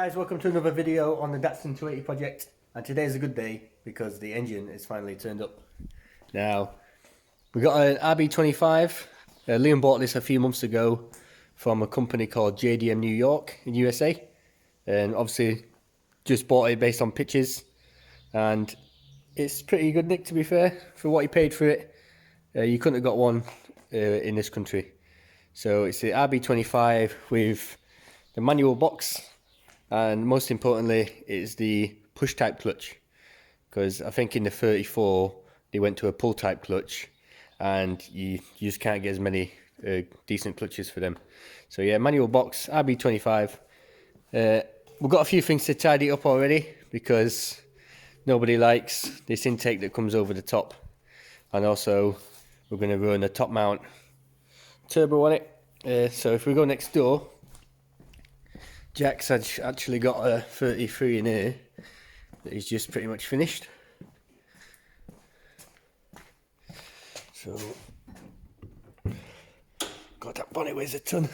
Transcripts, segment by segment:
guys, welcome to another video on the Datsun 280 project, and today is a good day because the engine is finally turned up. Now, we got an RB25. Liam bought this a few months ago from a company called JDM New York in USA, and obviously just bought it based on pictures, and it's pretty good nick, to be fair, for what he paid for it. You couldn't have got one in this country. So it's the RB25 with the manual box, and most importantly it's the push type clutch, because I think in the 34 they went to a pull type clutch and you just can't get as many decent clutches for them. So yeah, manual box, RB25. We've got a few things to tidy up already because nobody likes this intake that comes over the top, and also we're going to run a top mount turbo on it. So if we go next door, Jack's actually got a 33 in here that he's just pretty much finished. So, God, that bonnet weighs a ton.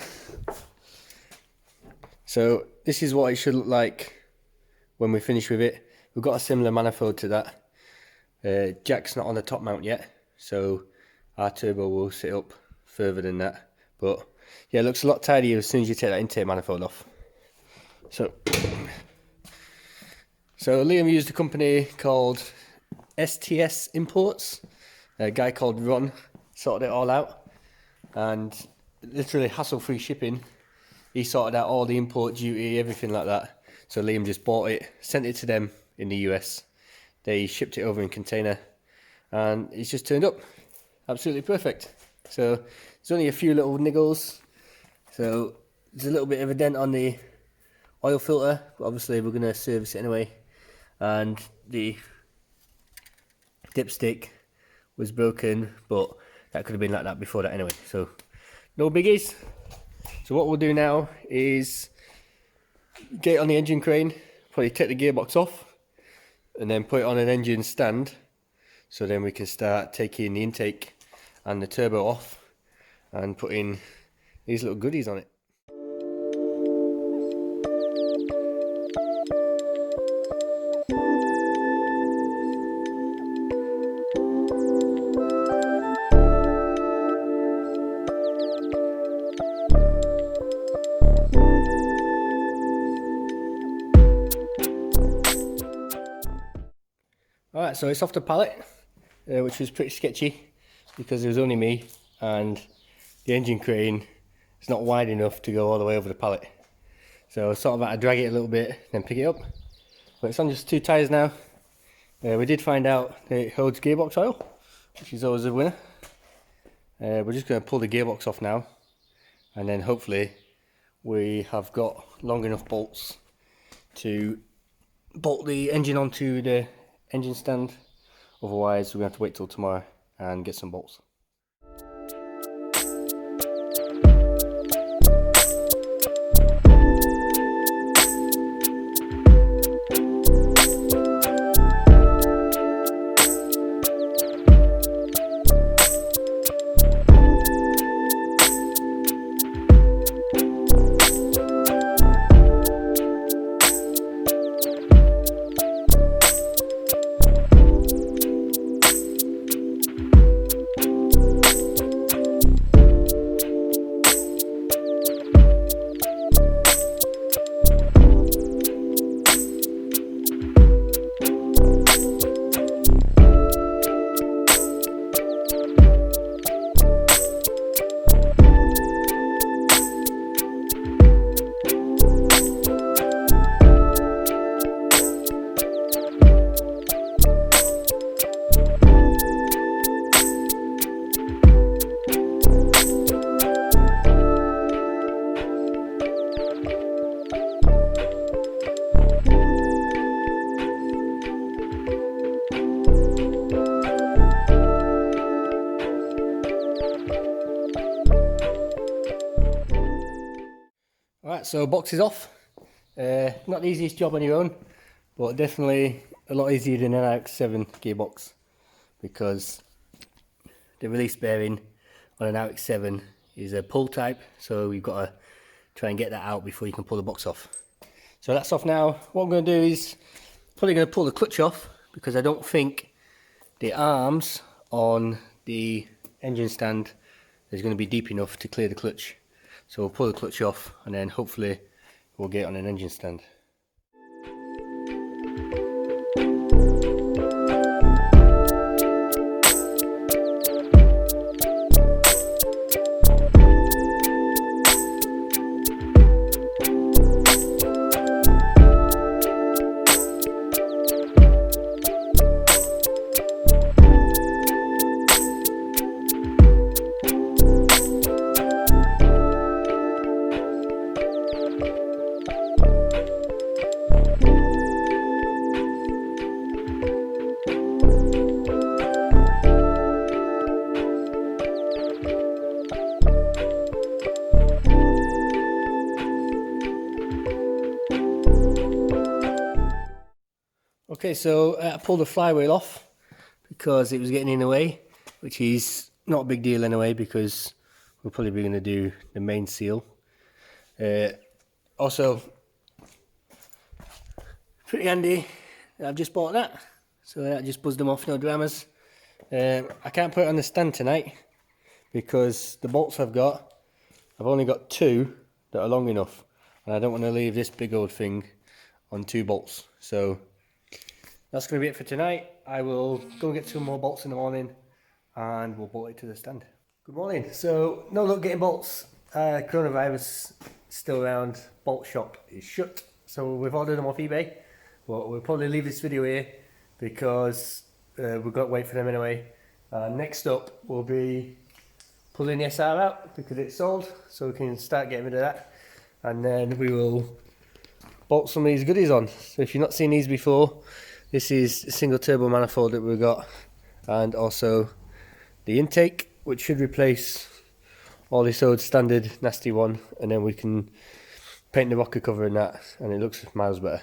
So this is what it should look like when we finish with it. We've got a similar manifold to that. Jack's not on the top mount yet, so our turbo will sit up further than that. But yeah, it looks a lot tidier as soon as you take that intake manifold off. So Liam used a company called STS Imports. A guy called Ron sorted it all out, and literally hassle-free shipping. He sorted out all the import duty, everything like that. So Liam just bought it, sent it to them in the US. They shipped it over in container, and it's just turned up. Absolutely perfect. So there's only a few little niggles. So there's a little bit of a dent on the oil filter, but obviously we're going to service it anyway. And the dipstick was broken, but that could have been like that before that anyway, so no biggies. So what we'll do now is get it on the engine crane, probably take the gearbox off, and then put it on an engine stand, so then we can start taking the intake and the turbo off and putting these little goodies on it. Alright, so it's off the pallet, which was pretty sketchy because it was only me and the engine crane is not wide enough to go all the way over the pallet. So I sort of had to drag it a little bit, then pick it up. But it's on just two tyres now. We did find out that it holds gearbox oil, which is always a winner. We're just going to pull the gearbox off now, and then hopefully we have got long enough bolts to bolt the engine onto the engine stand. Otherwise we're going to have to wait till tomorrow and get some bolts. Alright, so box is off. Not the easiest job on your own, but definitely a lot easier than an RX-7 gearbox, because the release bearing on an RX-7 is a pull type, so you've got to try and get that out before you can pull the box off. So that's off now. What I'm going to do is probably going to pull the clutch off, because I don't think the arms on the engine stand is going to be deep enough to clear the clutch. So we'll pull the clutch off and then hopefully we'll get it on an engine stand. Okay, so I pulled the flywheel off because it was getting in the way, which is not a big deal anyway, because we're probably going to do the main seal. Also, pretty handy, I've just bought that, so that just buzzed them off, no dramas. I can't put it on the stand tonight because the bolts I've only got 2 that are long enough, and I don't want to leave this big old thing on 2 bolts. So that's going to be it for tonight. I will go get 2 more bolts in the morning and we'll bolt it to the stand. Good morning. So no luck getting bolts. Coronavirus still around. Bolt shop is shut. So we've ordered them off eBay. Well, we'll probably leave this video here because we've got to wait for them anyway. Next up will be pulling the SR out because it's sold, so we can start getting rid of that. And then we will bolt some of these goodies on. So if you've not seen these before, this is a single turbo manifold that we've got, and also the intake, which should replace all this old standard nasty one, and then we can paint the rocker cover in that and it looks miles better.